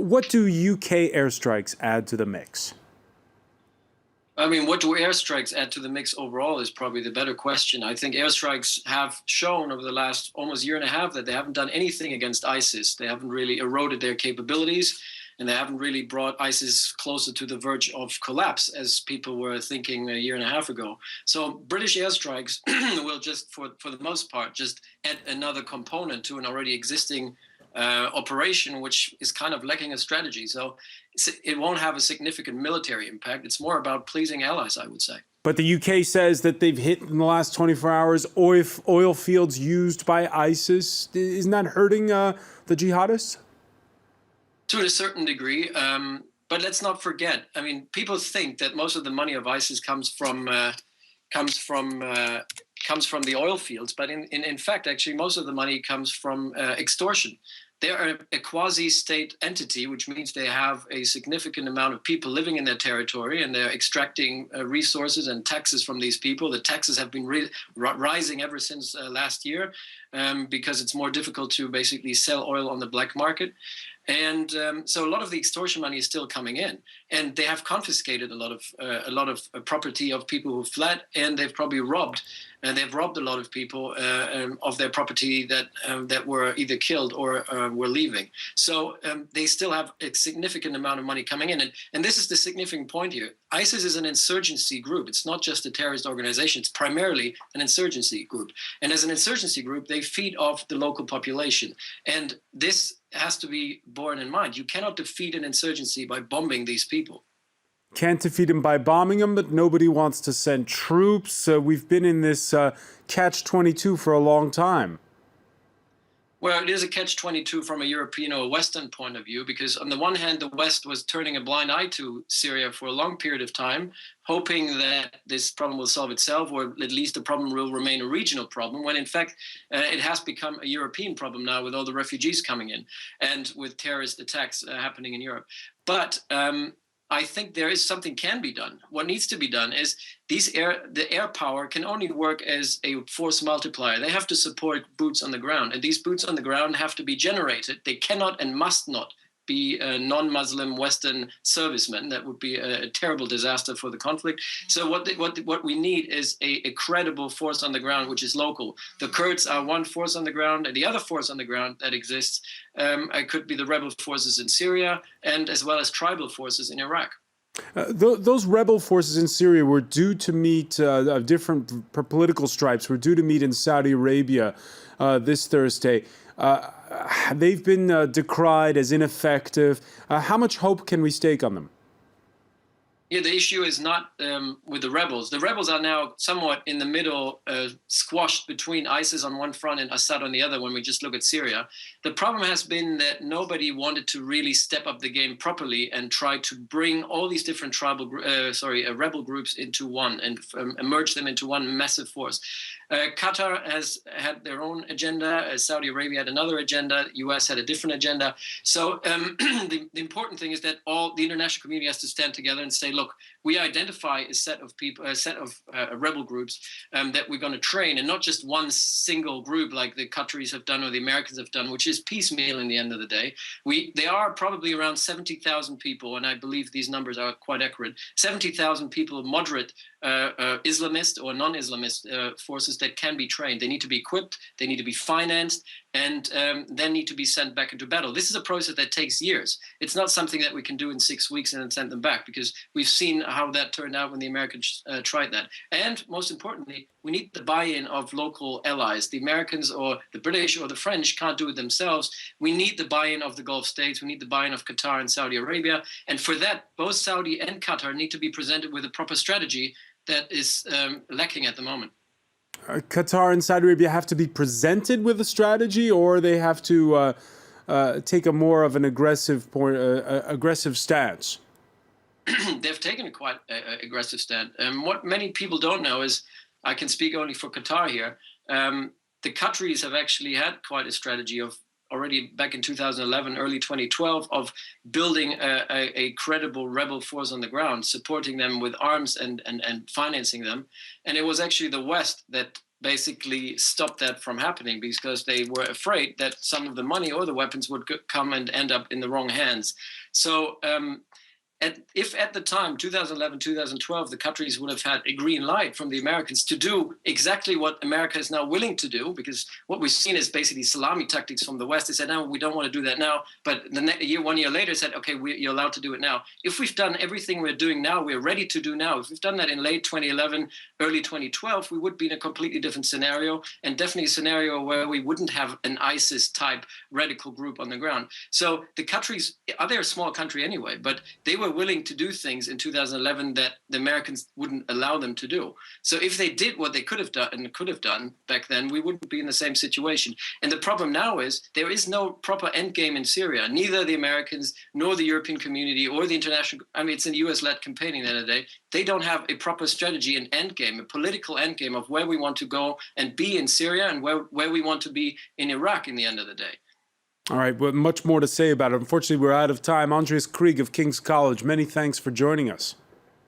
What do UK airstrikes add to the mix? I mean, what do airstrikes add to the mix overall is probably the better question. I think airstrikes have shown over the last almost year and a half that they haven't done anything against ISIS. They haven't really eroded their capabilities, and they haven't really brought ISIS closer to the verge of collapse, as people were thinking a year and a half ago. So British airstrikes will just, for the most part, just add another component to an already existing operation, which is kind of lacking a strategy. So it won't have a significant military impact. It's more about pleasing allies, I would say. But the UK says that they've hit in the last 24 hours oil fields used by ISIS. Isn't that hurting the jihadists? To a certain degree. But let's not forget, I mean, people think that most of the money of ISIS comes from the oil fields, but in fact, actually, most of the money comes from extortion. They are a quasi-state entity, which means they have a significant amount of people living in their territory, and they're extracting resources and taxes from these people. The taxes have been rising ever since last year because it's more difficult to basically sell oil on the black market. And so a lot of the extortion money is still coming in, and they have confiscated a lot of property of people who fled, and they've probably robbed a lot of people of their property that were either killed or were leaving. So they still have a significant amount of money coming in, and this is the significant point here. ISIS is an insurgency group. It's not just a terrorist organization. It's primarily an insurgency group, and as an insurgency group, they feed off the local population, and this has to be borne in mind. You cannot defeat an insurgency by bombing these people. Can't defeat them by bombing them, but nobody wants to send troops. We've been in this catch-22 for a long time. Well, it is a catch-22 from a European or Western point of view, because on the one hand, the West was turning a blind eye to Syria for a long period of time, hoping that this problem will solve itself, or at least the problem will remain a regional problem, when in fact it has become a European problem now with all the refugees coming in and with terrorist attacks happening in Europe. But I think there is something can be done. What needs to be done is the air power can only work as a force multiplier. They have to support boots on the ground, and these boots on the ground have to be generated. They cannot and must not be non-Muslim Western servicemen. That would be a terrible disaster for the conflict. So what we need is a credible force on the ground, which is local. The Kurds are one force on the ground, and the other force on the ground that exists could be the rebel forces in Syria, and as well as tribal forces in Iraq. Those rebel forces in Syria were due to meet, different political stripes were due to meet in Saudi Arabia this Thursday. They've been decried as ineffective. How much hope can we stake on them? Yeah, the issue is not with the rebels. The rebels are now somewhat in the middle, squashed between ISIS on one front and Assad on the other when we just look at Syria. The problem has been that nobody wanted to really step up the game properly and try to bring all these different rebel groups into one and merge them into one massive force. Qatar has had their own agenda. Saudi Arabia had another agenda. The US had a different agenda. So the important thing is that all the international community has to stand together and say, look, we identify a set of people, a set of rebel groups that we're going to train, and not just one single group like the Qataris have done or the Americans have done, which is piecemeal in the end of the day. They are probably around 70,000 people, and I believe these numbers are quite accurate. 70,000 people, moderate Islamist or non-Islamist forces that can be trained. They need to be equipped, they need to be financed, and then need to be sent back into battle. This is a process that takes years. It's not something that we can do in 6 weeks and then send them back, because we've seen how that turned out when the Americans tried that. And most importantly, we need the buy-in of local allies. The Americans or the British or the French can't do it themselves. We need the buy-in of the Gulf states. We need the buy-in of Qatar and Saudi Arabia. And for that, both Saudi and Qatar need to be presented with a proper strategy that is lacking at the moment. Qatar and Saudi Arabia have to be presented with a strategy, or they have to take a more of an aggressive stance? They've taken a quite aggressive stand. What many people don't know is, I can speak only for Qatar here, the Qataris have actually had quite a strategy of already back in 2011, early 2012, of building a credible rebel force on the ground, supporting them with arms and financing them. And it was actually the West that basically stop that from happening because they were afraid that some of the money or the weapons would come and end up in the wrong hands. So if at the time, 2011, 2012, the Qataris would have had a green light from the Americans to do exactly what America is now willing to do, because what we've seen is basically salami tactics from the West. They said, no, we don't want to do that now. But one year later said, okay, you're allowed to do it now. If we've done everything we're doing now, we're ready to do now. If we've done that in late 2011, early 2012, we would be in a completely different scenario, and definitely a scenario where we wouldn't have an ISIS-type radical group on the ground. So the Qataris, they're a small country anyway, but they were willing to do things in 2011 that the Americans wouldn't allow them to do. So if they did what they could have done back then, we wouldn't be in the same situation. And the problem now is there is no proper end game in Syria. Neither the Americans nor the European community or the international, I mean, it's an US-led campaign at the end of the day. They don't have a proper strategy and end game, a political end game of where we want to go and be in Syria and where we want to be in Iraq in the end of the day. All right, well, much more to say about it. Unfortunately, we're out of time. Andreas Krieg of King's College, many thanks for joining us.